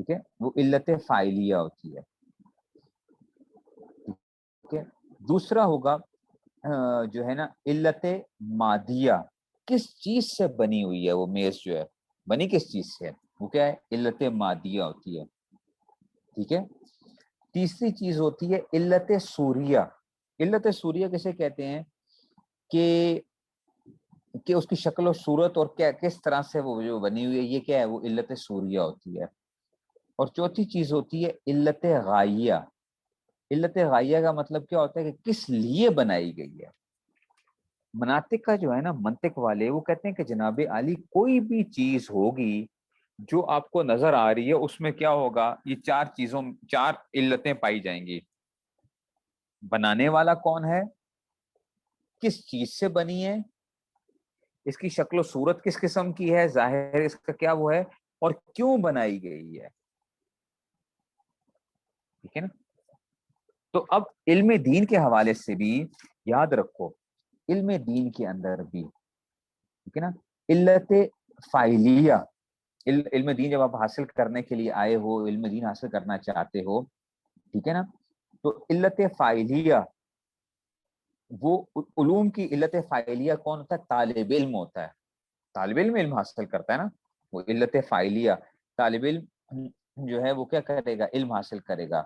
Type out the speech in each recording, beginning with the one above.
ٹھیک ہے، وہ علت فاعلیہ ہوتی ہے. ٹھیک ہے. دوسرا ہوگا جو ہے نا علت مادیہ، کس چیز سے بنی ہوئی ہے وہ میز جو ہے، بنی کس چیز سے ہے، وہ کیا ہے، علت مادیہ ہوتی ہے. ٹھیک ہے. تیسری چیز ہوتی ہے علت سوریہ. علت سوریہ کیسے کہتے ہیں کہ اس کی شکل و صورت اور کیا کس طرح سے وہ جو بنی ہوئی ہے، یہ کیا ہے، وہ علت سوریہ ہوتی ہے. اور چوتھی چیز ہوتی ہے علت غائیہ. علت غائیہ کا مطلب کیا ہوتا ہے کہ کس لیے بنائی گئی ہے. مناطق کا جو ہے نا، منطق والے وہ کہتے ہیں کہ جناب عالی کوئی بھی چیز ہوگی جو آپ کو نظر آ رہی ہے، اس میں کیا ہوگا، یہ چار علتیں پائی جائیں گی. بنانے والا کون ہے، کس چیز سے بنی ہے، اس کی شکل و صورت کس قسم کی ہے، ظاہر اس کا کیا وہ ہے، اور کیوں بنائی گئی ہے. ٹھیک ہے نا. تو اب علم دین کے حوالے سے بھی یاد رکھو، علم دین کے اندر بھی ٹھیک ہے نا، علت فاعلیہ، علم دین جب آپ حاصل کرنے کے لیے آئے ہو، علم دین حاصل کرنا چاہتے ہو، ٹھیک ہے نا، تو علت فاعلیہ، وہ علوم کی علت فاعلیہ کون ہوتا ہے، طالب علم ہوتا ہے. طالب علم علم حاصل کرتا ہے نا، وہ علت فاعلیہ، طالب علم جو ہے وہ کیا کرے گا، علم حاصل کرے گا.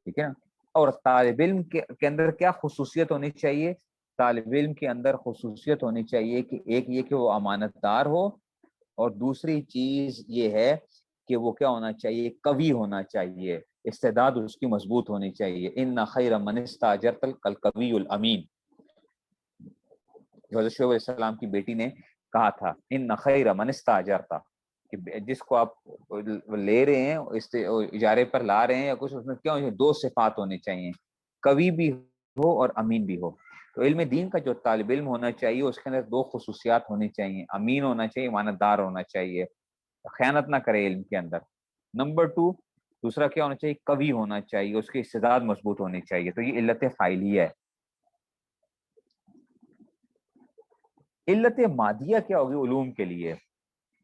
ٹھیک ہے نا. اور طالب علم کے اندر کیا خصوصیت ہونی چاہیے، طالب علم کے اندر خصوصیت ہونی چاہیے کہ ایک یہ کہ وہ امانت دار ہو، اور دوسری چیز یہ ہے کہ وہ کیا ہونا چاہیے، قوی ہونا چاہیے، استعداد اس کی مضبوط ہونی چاہیے. ان خیر من استاجرت القوی الامین، جو حضرت شعیب علیہ السلام کی بیٹی نے کہا تھا، ان خیر من استاجرت، کہ جس کو آپ لے رہے ہیں، اجارے پر لا رہے ہیں یا کچھ، اس میں کیا ہوئی، دو صفات ہونی چاہیے، قوی بھی ہو اور امین بھی ہو. تو علم دین کا جو طالب علم ہونا چاہیے، اس کے اندر دو خصوصیات ہونی چاہیے، امین ہونا چاہیے، امانت دار ہونا چاہیے، خیانت نہ کرے علم کے اندر. نمبر 2، دوسرا کیا ہونا چاہیے، قوی ہونا چاہیے، اس کی استعداد مضبوط ہونی چاہیے. تو یہ علت فاعلیہ ہے. علت مادیہ کیا ہوگی علوم کے لیے،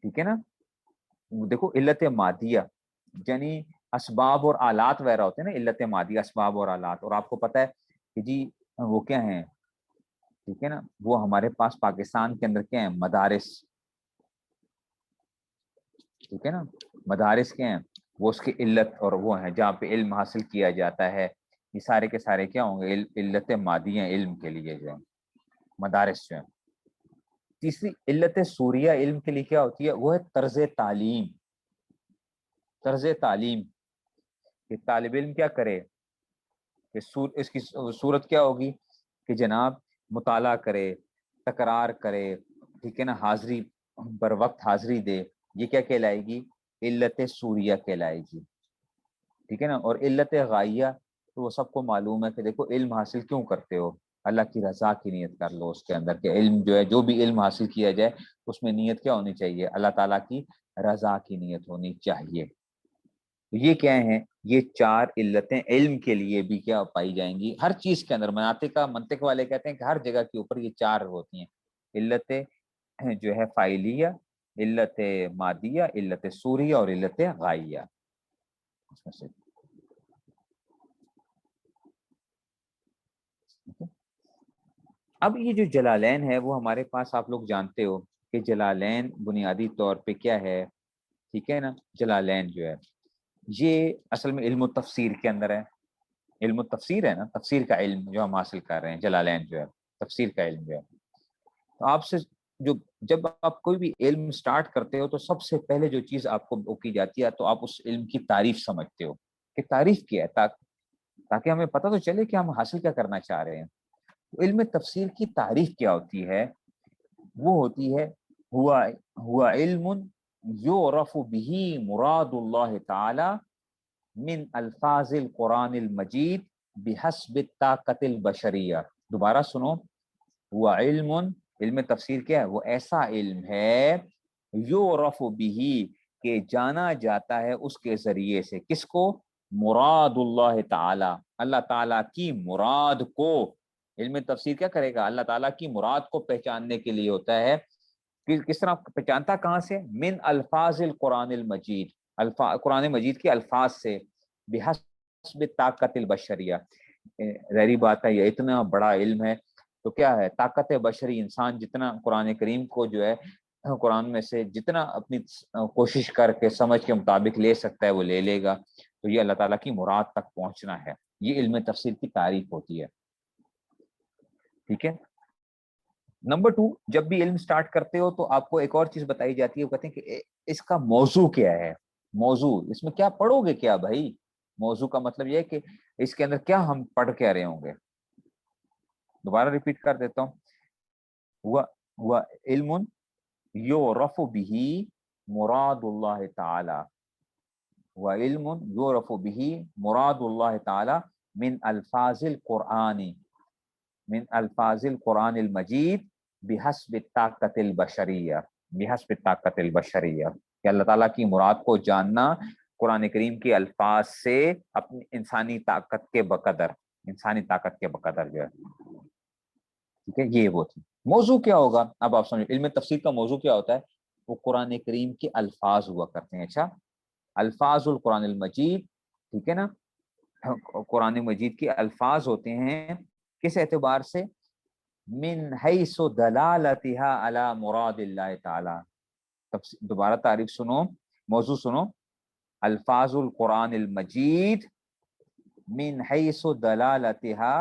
ٹھیک ہے نا. دیکھو علت مادیہ یعنی اسباب اور آلات وغیرہ ہوتے ہیں نا، علت مادیہ اسباب اور آلات. اور آپ کو پتہ ہے کہ جی وہ کیا ہیں، ٹھیک ہے نا، وہ ہمارے پاس پاکستان کے اندر کیا ہیں، مدارس. ٹھیک ہے نا، مدارس کیا ہیں، وہ اس کی علت اور وہ ہیں جہاں پہ علم حاصل کیا جاتا ہے. یہ سارے کے سارے کیا ہوں گے، علت مادیہ علم کے لیے جو ہے مدارس جو ہیں. تیسری علت سوریہ علم کے لیے کیا ہوتی ہے، وہ ہے طرز تعلیم. طرز تعلیم کہ طالب علم کیا کرے، کہ اس کی صورت کیا ہوگی کہ جناب مطالعہ کرے، تکرار کرے، ٹھیک ہے نا، حاضری بر وقت حاضری دے. یہ کیا کہلائے گی، علت سوریہ کہلائے گی. ٹھیک ہے نا. اور علت غائیہ تو وہ سب کو معلوم ہے کہ دیکھو علم حاصل کیوں کرتے ہو، اللہ کی رضا کی نیت کر لو اس کے اندر، کہ علم جو ہے، جو بھی علم حاصل کیا جائے اس میں نیت کیا ہونی چاہیے، اللہ تعالیٰ کی رضا کی نیت ہونی چاہیے. یہ کیا ہیں، یہ چار علتیں علم کے لیے بھی کیا پائی جائیں گی ہر چیز کے اندر. منطق والے کہتے ہیں کہ ہر جگہ کے اوپر یہ چار ہوتی ہیں، علت جو ہے فاعلیہ، علت مادیہ، علت سوریہ اور علت غائیہ. اس میں سے اب یہ جو جلالین ہے وہ ہمارے پاس آپ لوگ جانتے ہو کہ جلالین بنیادی طور پہ کیا ہے، ٹھیک ہے نا. جلالین جو ہے یہ اصل میں علم التفسیر کے اندر ہے. علم التفسیر ہے نا، تفسیر کا علم جو ہم حاصل کر رہے ہیں، جلالین جو ہے تفسیر کا علم جو ہے. تو آپ سے جو جب آپ کوئی بھی علم سٹارٹ کرتے ہو تو سب سے پہلے جو چیز آپ کو کی جاتی ہے، تو آپ اس علم کی تعریف سمجھتے ہو کہ تعریف کیا ہے، تاکہ ہمیں پتہ تو چلے کہ ہم حاصل کیا کرنا چاہ رہے ہیں. علم تفسیر کی تعریف کیا ہوتی ہے، وہ ہوتی ہے ہوا علم یعرف به مراد اللہ تعالی من الفاظ القرآن المجید بحسب الطاقت البشریہ. دوبارہ سنو، ہوا علم تفسیر کیا ہے، وہ ایسا علم ہے یعرف به کہ جانا جاتا ہے اس کے ذریعے سے، کس کو، مراد اللہ تعالی، اللہ تعالیٰ کی مراد کو. علم تفسیر کیا کرے گا، اللہ تعالیٰ کی مراد کو پہچاننے کے لیے ہوتا ہے. کس طرح پہچانتا، کہاں سے، من الفاظ القرآن المجید، قرآن مجید کے الفاظ سے بحسب طاقت البشریہ، ظاہری بات ہے یہ اتنا بڑا علم ہے تو کیا ہے، طاقت بشری، انسان جتنا قرآن کریم کو جو ہے قرآن میں سے جتنا اپنی کوشش کر کے سمجھ کے مطابق لے سکتا ہے وہ لے لے گا، تو یہ اللہ تعالیٰ کی مراد تک پہنچنا ہے، یہ علم تفسیر کی تعریف ہوتی ہے. ٹھیک ہے. نمبر 2، جب بھی علم سٹارٹ کرتے ہو تو آپ کو ایک اور چیز بتائی جاتی ہے، وہ کہتے ہیں کہ اس کا موضوع کیا ہے. موضوع، اس میں کیا پڑھو گے کیا بھائی. موضوع کا مطلب یہ ہے کہ اس کے اندر کیا ہم پڑھ کے رہے ہوں گے. دوبارہ ریپیٹ کر دیتا ہوں، ہوا علم یعرف به مراد اللہ تعالی، وعلم یعرف به مراد اللہ تعالی من الفاظ القرآن، من الفاظ القرآن المجید بحسب طاقت البشریہ، بحسب طاقت البشریہ، کہ اللہ تعالیٰ کی مراد کو جاننا قرآن کریم کے الفاظ سے اپنی انسانی طاقت کے بقدر، انسانی طاقت کے بقدر جو ہے. ٹھیک ہے، یہ وہ تھی. موضوع کیا ہوگا اب آپ سمجھیں، علم تفسیر کا موضوع کیا ہوتا ہے، وہ قرآن کریم کے الفاظ ہوا کرتے ہیں. اچھا، الفاظ القرآن المجید، ٹھیک ہے نا، قرآن مجید کے الفاظ ہوتے ہیں کس اعتبار سے، من حیث دلالتها علی مراد اللہ تعالی. دوبارہ تعریف سنو، موضوع سنو، الفاظ القرآن المجید من حیث دلالتها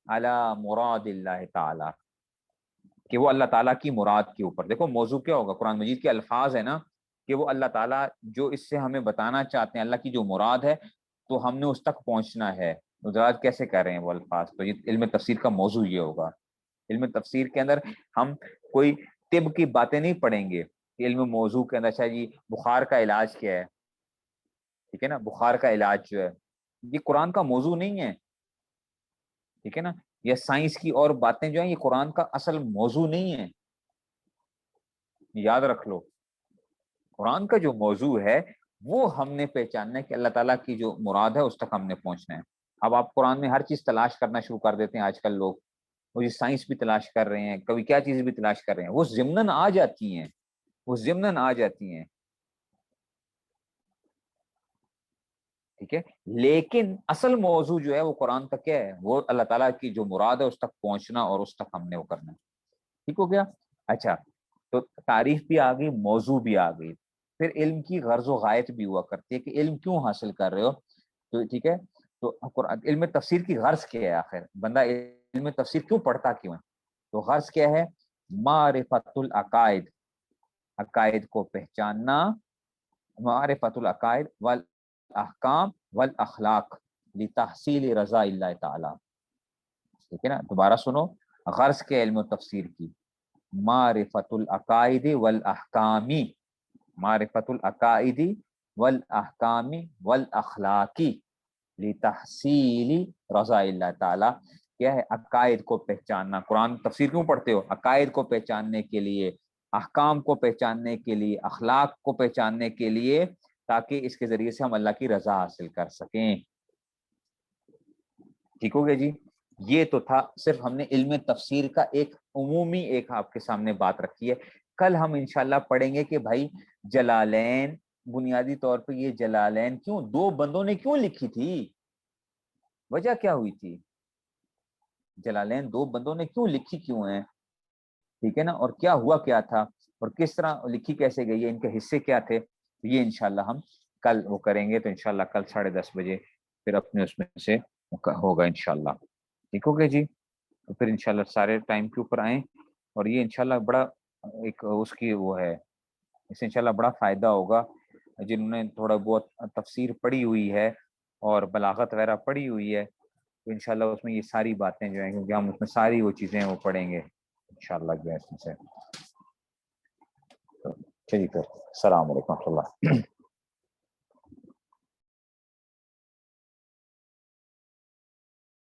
علی مراد اللہ تعالی، کہ وہ اللہ تعالیٰ کی مراد کے اوپر. دیکھو موضوع کیا ہوگا، قرآن مجید کے الفاظ ہے نا، کہ وہ اللہ تعالیٰ جو اس سے ہمیں بتانا چاہتے ہیں، اللہ کی جو مراد ہے تو ہم نے اس تک پہنچنا ہے. مراد کیسے کر رہے ہیں وہ الفاظ، تو یہ علم تفسیر کا موضوع یہ ہوگا. علم تفسیر کے اندر ہم کوئی طب کی باتیں نہیں پڑھیں گے. علم موضوع کے اندر اچھا جی بخار کا علاج کیا ہے، ٹھیک ہے نا، بخار کا علاج جو ہے یہ قرآن کا موضوع نہیں ہے. ٹھیک ہے نا، یا سائنس کی اور باتیں جو ہیں یہ قرآن کا اصل موضوع نہیں ہے، یاد رکھ لو. قرآن کا جو موضوع ہے وہ ہم نے پہچاننا ہے کہ اللہ تعالیٰ کی جو مراد ہے اس تک ہم نے پہنچنا ہے. اب آپ قرآن میں ہر چیز تلاش کرنا شروع کر دیتے ہیں آج کل لوگ، وہ یہ سائنس بھی تلاش کر رہے ہیں، کبھی کیا چیزیں بھی تلاش کر رہے ہیں، وہ ضمناً آ جاتی ہیں، وہ ضمناً آ جاتی ہیں. ٹھیک ہے، لیکن اصل موضوع جو ہے وہ قرآن کا کیا ہے، وہ اللہ تعالیٰ کی جو مراد ہے اس تک پہنچنا اور اس تک ہم نے وہ کرنا ہے. ٹھیک ہو گیا. اچھا، تو تعریف بھی آ گئی، موضوع بھی آ گئی. پھر علم کی غرض و غایت بھی ہوا کرتی ہے کہ علم کیوں حاصل کر رہے ہو. تو ٹھیک ہے، تو علم تفسیر کی غرض کیا ہے، آخر بندہ علم تفسیر کیوں پڑھتا کیوں ہے. تو غرض کیا ہے، معرفت العقائد، عقائد کو پہچاننا، معرفت العقائد والاحکام والاخلاق لتحصیل رضا اللہ تعالی. ٹھیک ہے نا، دوبارہ سنو، غرض کے علم و تفسیر کی معرفت العقائد والاحکامی، معرفت العقائد والاحکامی والاخلاقی لتحصیل رضا اللہ تعالی. کیا ہے، عقائد کو پہچاننا. قرآن تفسیر کیوں پڑھتے ہو، عقائد کو پہچاننے کے لیے، احکام کو پہچاننے کے لیے، اخلاق کو پہچاننے کے لیے، تاکہ اس کے ذریعے سے ہم اللہ کی رضا حاصل کر سکیں. ٹھیک ہو گیا جی. یہ تو تھا صرف ہم نے علم تفسیر کا ایک عمومی ایک آپ کے سامنے بات رکھی ہے. کل ہم انشاءاللہ پڑھیں گے کہ بھائی جلالین، بنیادی طور پہ یہ جلالین کیوں دو بندوں نے کیوں لکھی تھی، وجہ کیا ہوئی تھی، جلالین دو بندوں نے کیوں لکھی کیوں ہیں. ٹھیک ہے نا، اور کیا ہوا کیا تھا، اور کس طرح لکھی کیسے گئی ہے، ان کے حصے کیا تھے. یہ انشاءاللہ ہم کل وہ کریں گے. تو انشاءاللہ کل 10:30 بجے پھر اپنے اس میں سے ہوگا انشاءاللہ. ٹھیک ہو گیا جی. تو پھر انشاءاللہ سارے ٹائم کے اوپر آئیں، اور یہ انشاءاللہ بڑا ایک اس کی وہ ہے، اس سے انشاءاللہ بڑا فائدہ ہوگا جنہوں نے تھوڑا بہت تفسیر پڑھی ہوئی ہے اور بلاغت وغیرہ پڑھی ہوئی ہے. تو انشاءاللہ اس میں یہ ساری باتیں جو ہیں، کیونکہ ہم اس میں ساری وہ چیزیں وہ پڑھیں گے انشاءاللہ جو ہے اس میں سے. چلیے پھر السلام علیکم و رحمۃ اللہ.